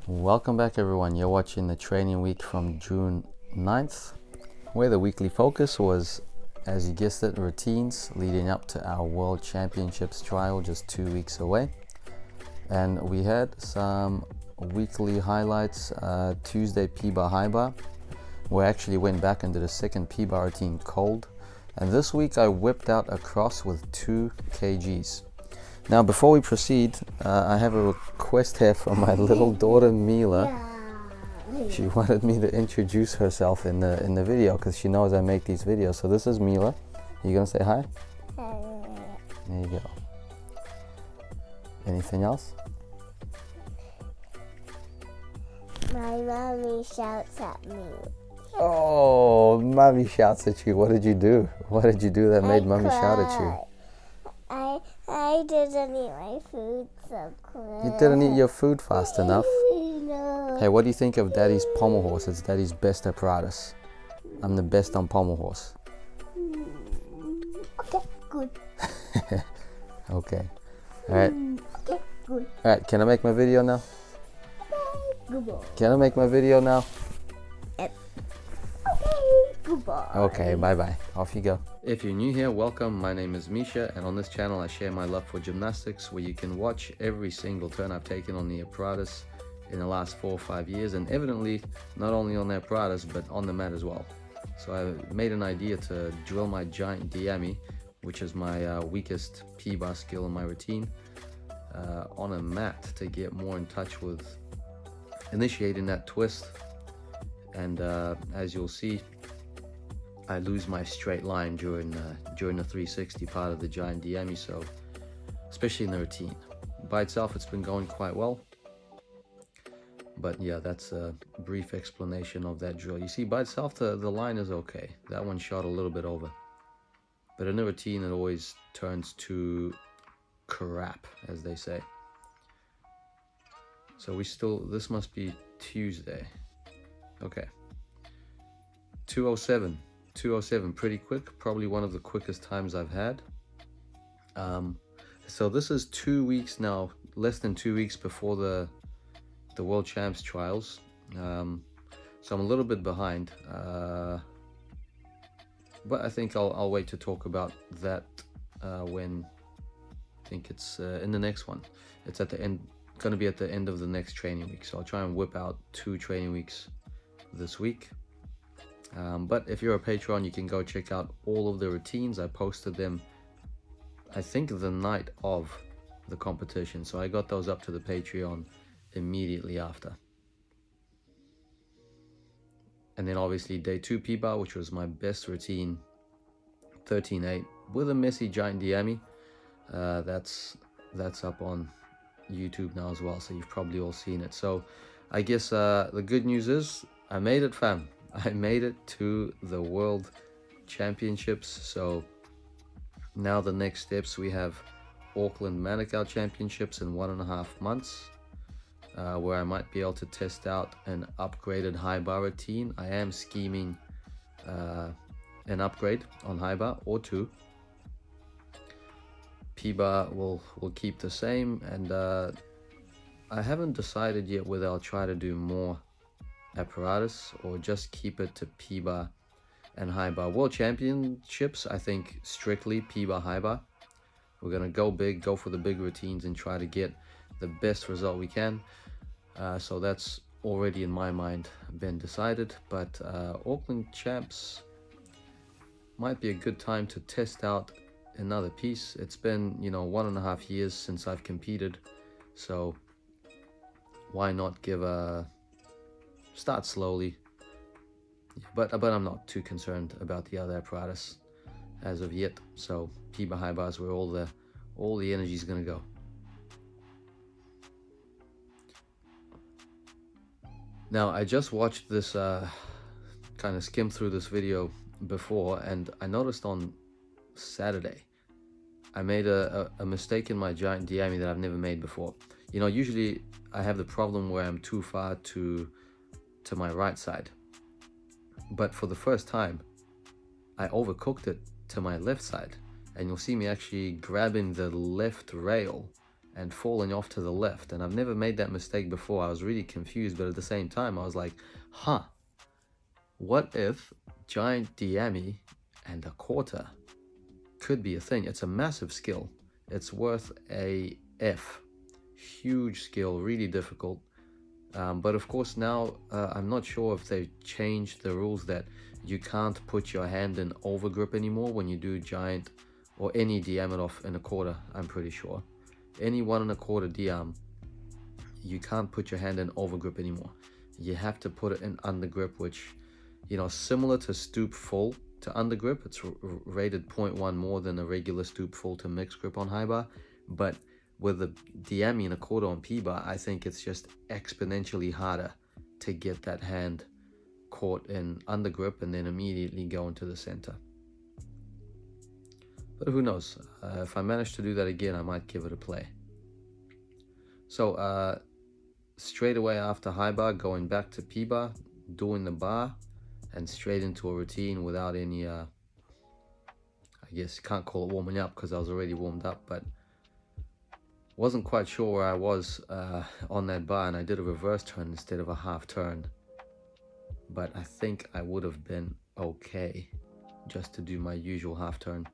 Welcome back everyone. You're watching the training week from June 9th, where the weekly focus was, as you guessed it, routines leading up to our World Championships trial just 2 weeks away. And we had some weekly highlights. Tuesday P-bar high bar, where I actually went back and did a second P-bar routine cold. And this week I whipped out a cross with 2 kgs. Now, before we proceed, I have a request here from my little daughter Mila. She wanted me to introduce herself in the video because she knows I make these videos. So this is Mila. You gonna say hi? There you go. Anything else? My mommy shouts at me. Oh, mommy shouts at you. What did you do? What did you do that made mommy shout at you? I didn't eat my food so quick. You didn't eat your food fast enough. No. Hey, what do you think of Daddy's pommel horse? It's Daddy's best apparatus. I'm the best on pommel horse. Okay, good. Okay. Alright. Okay, good. Alright, can I make my video now? Goodbye. Can I make my video now? Okay, goodbye. Okay, bye-bye. Off you go. If you're new here, welcome. My name is Misha, and on this channel I share my love for gymnastics, where you can watch every single turn I've taken on the apparatus in the last 4 or 5 years, and evidently not only on the apparatus but on the mat as well. So I made an idea to drill my giant diami, which is my weakest P-bar skill in my routine, on a mat to get more in touch with initiating that twist. And as you'll see, I lose my straight line during the 360 part of the giant diami, so especially in the routine. By itself it's been going quite well, but yeah, that's a brief explanation of that drill. You see, by itself the line is okay. That one shot a little bit over, but in the routine it always turns to crap, as they say. So this must be Tuesday. Okay, 207, pretty quick, probably one of the quickest times I've had. So this is 2 weeks now, less than 2 weeks before the World Champs trials. So I'm a little bit behind, but I think I'll wait to talk about that when I think it's in the next one. It's at the end, going to be at the end of the next training week. So I'll try and whip out 2 training weeks this week. But if you're a Patreon, you can go check out all of the routines. I posted them, I think, the night of the competition. So I got those up to the Patreon immediately after. And then obviously day 2 P-bar, which was my best routine, 13.8 with a messy giant diami. That's up on YouTube now as well, so you've probably all seen it. So I guess the good news is I made it, fam. I made it to the World Championships. So now the next steps, we have Auckland Manukau Championships in 1.5 months, where I might be able to test out an upgraded high bar routine. I am scheming an upgrade on high bar or 2. P-bar will keep the same, and I haven't decided yet whether I'll try to do more apparatus or just keep it to P-bar and high bar. World Championships, I think strictly P-bar high bar. We're gonna go big, go for the big routines and try to get the best result we can. So that's already in my mind been decided, but Auckland Champs might be a good time to test out another piece. It's been 1.5 years since I've competed, so why not give start slowly. But I'm not too concerned about the other apparatus as of yet. So P-bar high bars, where all the energy is gonna go. Now I just watched this, kind of skimmed through this video before, and I noticed on Saturday I made a mistake in my giant diami that I've never made before. Usually I have the problem where I'm too far to my right side, but for the first time I overcooked it to my left side, and you'll see me actually grabbing the left rail and falling off to the left. And I've never made that mistake before. I was really confused, but at the same time, I was like, what if giant diami and a quarter could be a thing? It's a massive skill. It's worth a F. Huge skill, really difficult. But of course now, I'm not sure if they've changed the rules that you can't put your hand in overgrip anymore when you do giant or any Diamond in a quarter. I'm pretty sure. Any 1 1/4 Diam, you can't put your hand in overgrip anymore. You have to put it in undergrip, which, you know, similar to stoop full to undergrip. It's rated 0.1 more than a regular stoop full to mixed grip on high bar. But with the Diami and a quarter on P bar, I think it's just exponentially harder to get that hand caught in undergrip and then immediately go into the center. But who knows? If I manage to do that again, I might give it a play. So straight away after high bar, going back to P bar, doing the bar, and straight into a routine without any, I guess you can't call it warming up because I was already warmed up, but wasn't quite sure where I was on that bar, and I did a reverse turn instead of a half turn. But I think I would have been okay just to do my usual half turn.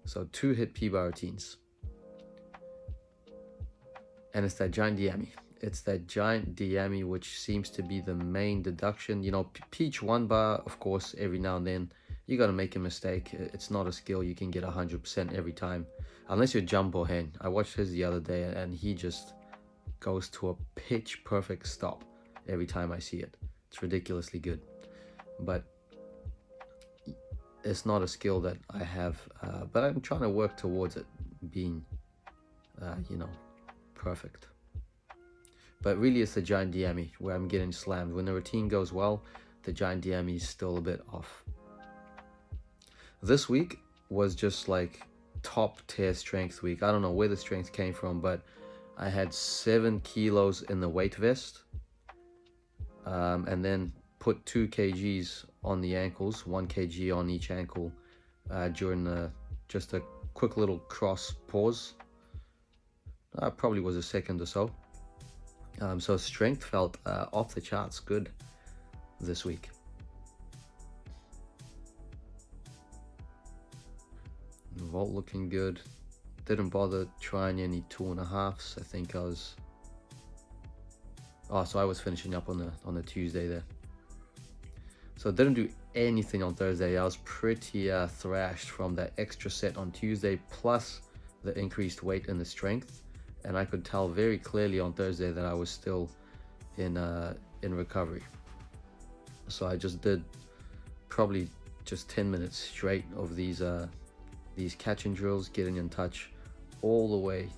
So 2 hit P bar routines. And it's that giant Diami. It's that giant Diami which seems to be the main deduction. You know, Peach 1 bar, of course, every now and then you got to make a mistake. It's not a skill you can get 100% every time, unless you're Jumbo Hen. I watched his the other day and he just goes to a pitch perfect stop every time I see it. It's ridiculously good, but it's not a skill that I have, but I'm trying to work towards it being, you know, perfect. But really it's the giant Diami where I'm getting slammed. When the routine goes well, the giant Diami is still a bit off. This week was just like top tier strength week. I don't know where the strength came from, but I had 7 kilos in the weight vest, and then put 2 kgs on the ankles, 1 kg on each ankle, during just a quick little cross pause. Probably was a second or so. So strength felt off the charts good this week. Vault looking good. Didn't bother trying any 2.5s. I think I was, so I was finishing up on the Tuesday there. So didn't do anything on Thursday. I was pretty thrashed from that extra set on Tuesday plus the increased weight and the strength, and I could tell very clearly on Thursday that I was still in recovery. So I just did probably just 10 minutes straight of these catching drills, getting in touch all the way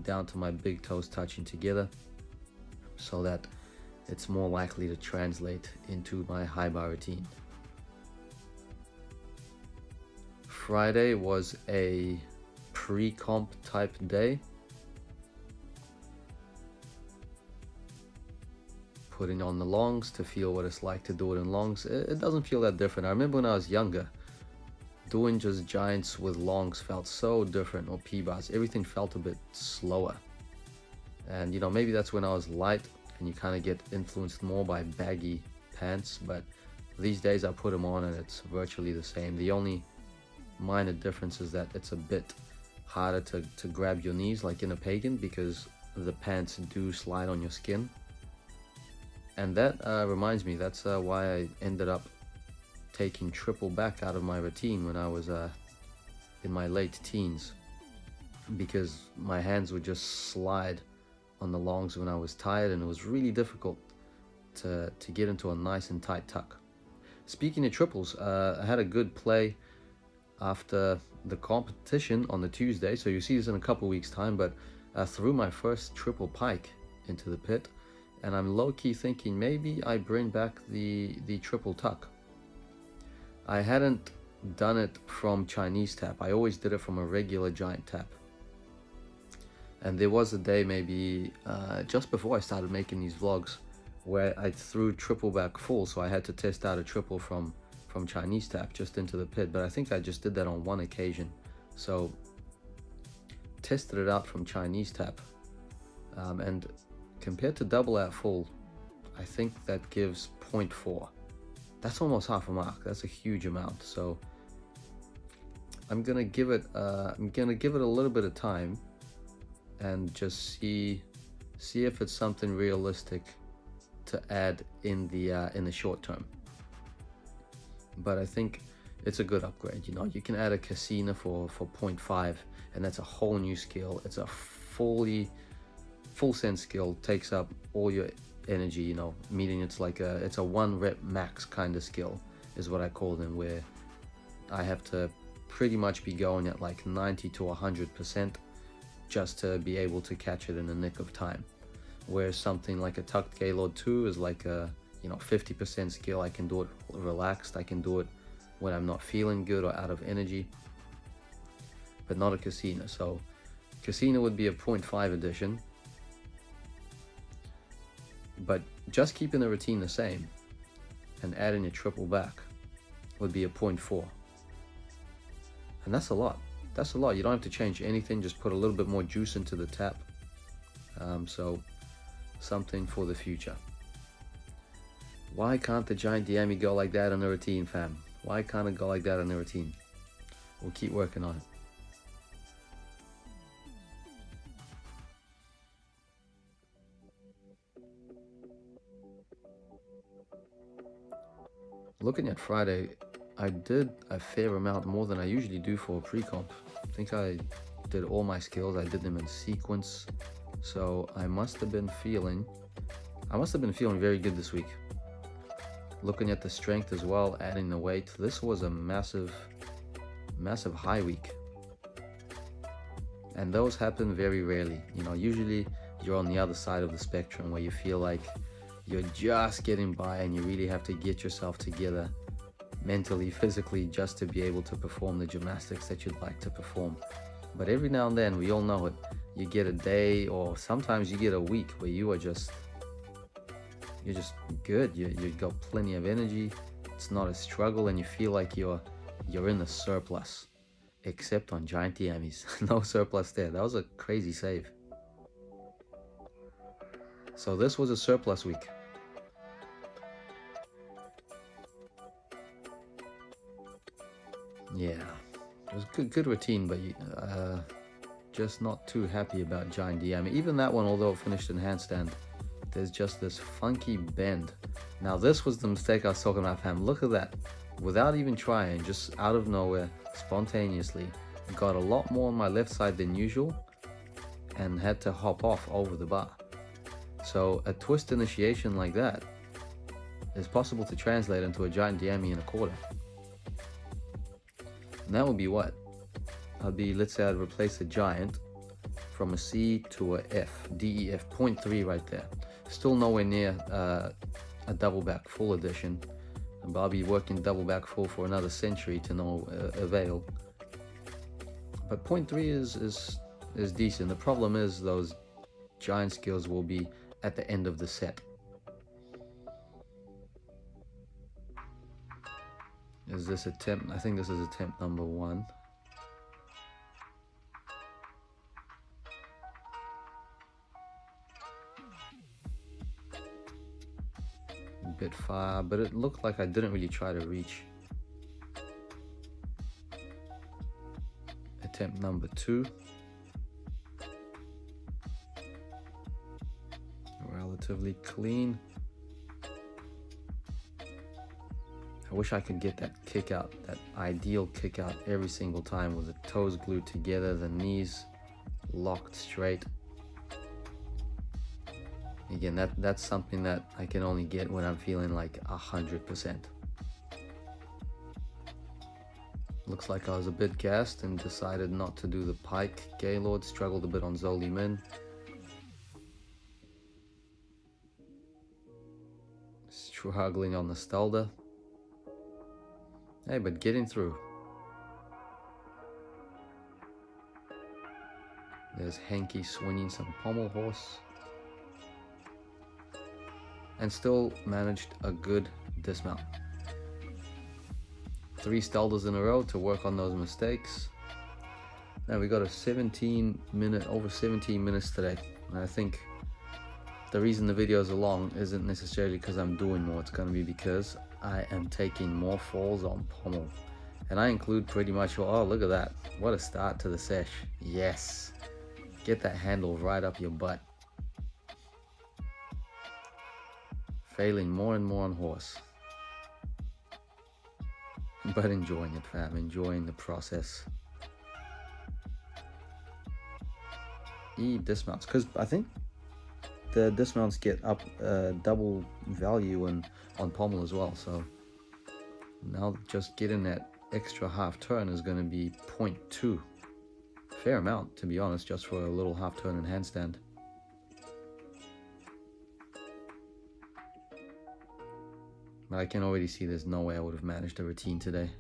down to my big toes touching together, so that it's more likely to translate into my high bar routine. Friday was a pre-comp type day. Putting on the longs to feel what it's like to do it in longs. It doesn't feel that different. I remember when I was younger, doing just giants with longs felt so different, or P-bars. Everything felt a bit slower. And you know, maybe that's when I was light and you kind of get influenced more by baggy pants, but these days I put them on and it's virtually the same. The only minor difference is that it's a bit harder to grab your knees like in a pagan, because the pants do slide on your skin. And that reminds me, that's why I ended up taking triple back out of my routine when I was in my late teens, because my hands would just slide on the longs when I was tired, and it was really difficult to get into a nice and tight tuck. Speaking of triples, I had a good play after the competition on the Tuesday, so you see this in a couple weeks time, but I threw my first triple pike into the pit, and I'm low-key thinking maybe I bring back the triple tuck. I hadn't done it from Chinese tap. I always did it from a regular giant tap. And there was a day maybe just before I started making these vlogs where I threw triple back full, so I had to test out a triple from Chinese tap just into the pit, but I think I just did that on one occasion. So tested it out from Chinese tap, and compared to double out full, I think that gives 0.4. That's almost half a mark. That's a huge amount. So I'm gonna give it a little bit of time and just see if it's something realistic to add in the short term. But I think it's a good upgrade. You know, you can add a casino for 0.5, and that's a whole new skill. It's a full sense skill, takes up all your energy, you know, meaning it's a 1 rep max kind of skill is what I call them, where I have to pretty much be going at like 90 to 100% just to be able to catch it in the nick of time. Whereas something like a tucked Gaylord 2 is like a 50% skill. I can do it relaxed, I can do it when I'm not feeling good or out of energy, but not a casino. So casino would be a 0.5 addition, but just keeping the routine the same and adding a triple back would be a 0.4. And that's a lot. That's a lot. You don't have to change anything, just put a little bit more juice into the tap. So something for the future. Why can't the giant Diami go like that on the routine, fam? Why can't it go like that on the routine? We'll keep working on it. Looking at Friday, I did a fair amount more than I usually do for a pre-comp. I think I did all my skills. I did them in sequence. So I must have been feeling very good this week. Looking at the strength as well, adding the weight, this was a massive high week. And those happen very rarely. You know, usually you're on the other side of the spectrum where you feel like you're just getting by and you really have to get yourself together mentally, physically, just to be able to perform the gymnastics that you'd like to perform. But every now and then, we all know it, you get a day or sometimes you get a week where you're just good. You got plenty of energy. It's not a struggle and you feel like you're in the surplus, except on giant Diamis. No surplus there. That was a crazy save. So this was a surplus week. Yeah, it was good routine, but just not too happy about giant Diami. Even that one, although it finished in handstand, there's just this funky bend. Now this was the mistake I was talking about, fam. Look at that. Without even trying, just out of nowhere, spontaneously, got a lot more on my left side than usual and had to hop off over the bar. So a twist initiation like that is possible to translate into a giant Diami in a quarter. And that would be what? Let's say I'd replace a giant from a C to a F, DEF, 0.3 right there. Still nowhere near a double back full edition. But I'll be working double back full for another century to no avail. But 0.3 is decent. The problem is those giant skills will be at the end of the set. Is this attempt? I think this is attempt number 1. A bit far, but it looked like I didn't really try to reach. Attempt number 2. Relatively clean. I wish I could get that kick out, that ideal kick out every single time with the toes glued together, the knees locked straight. Again, that's something that I can only get when I'm feeling like 100%. Looks like I was a bit gassed and decided not to do the pike. Gaylord struggled a bit on Zoli Min. Struggling on the Stalder. Hey, but getting through. There's Henke swinging some pommel horse. And still managed a good dismount. 3 Stalders in a row to work on those mistakes. Now we got a over 17 minutes today. And I think the reason the videos are long isn't necessarily because I'm doing more. It's going to be because I am taking more falls on pommel. And I include pretty much, oh, look at that. What a start to the sesh. Yes. Get that handle right up your butt. Failing more and more on horse. But enjoying it, fam. Enjoying the process. Dismounts. Because I think the dismounts get up double value on pommel as well. So now just getting that extra half turn is going to be 0.2. Fair amount, to be honest, just for a little half turn and handstand. But I can already see there's no way I would have managed a routine today.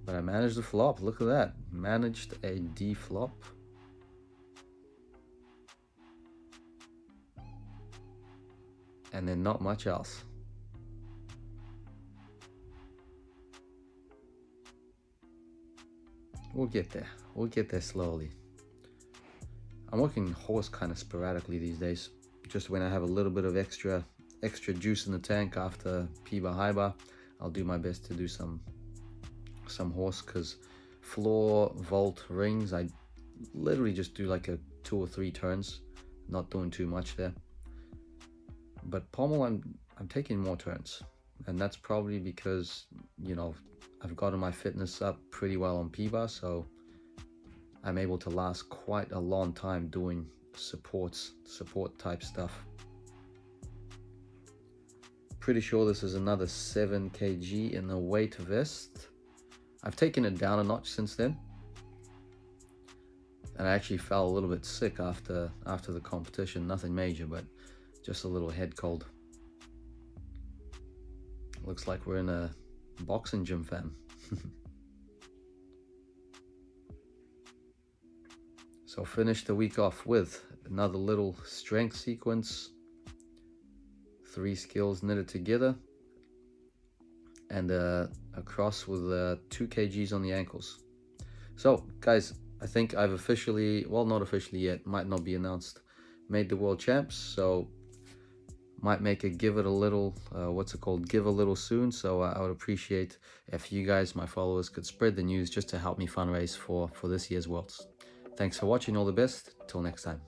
But I managed a flop. Look at that. Managed a D flop. And then not much else. We'll get there. We'll get there slowly. I'm working horse kind of sporadically these days. Just when I have a little bit of extra juice in the tank after P-bar, high bar, I'll do my best to do some horse, because floor, vault, rings, I literally just do like a 2 or 3 turns, not doing too much there. But pommel, I'm taking more turns, and that's probably because, you know, I've gotten my fitness up pretty well on P-bar, so I'm able to last quite a long time doing support type stuff. Pretty sure this is another 7 kg in the weight vest. I've taken it down a notch since then, and I actually felt a little bit sick after the competition. Nothing major, but just a little head cold. Looks like we're in a boxing gym, fam. So finish the week off with another little strength sequence, 3 skills knitted together, and a cross with 2 kgs on the ankles. So guys, I think I've officially, well, not officially yet, might not be announced, made the world champs. So might make a give it a little, give a little soon. So I would appreciate if you guys, my followers, could spread the news just to help me fundraise for this year's Worlds. Thanks for watching, all the best, till next time.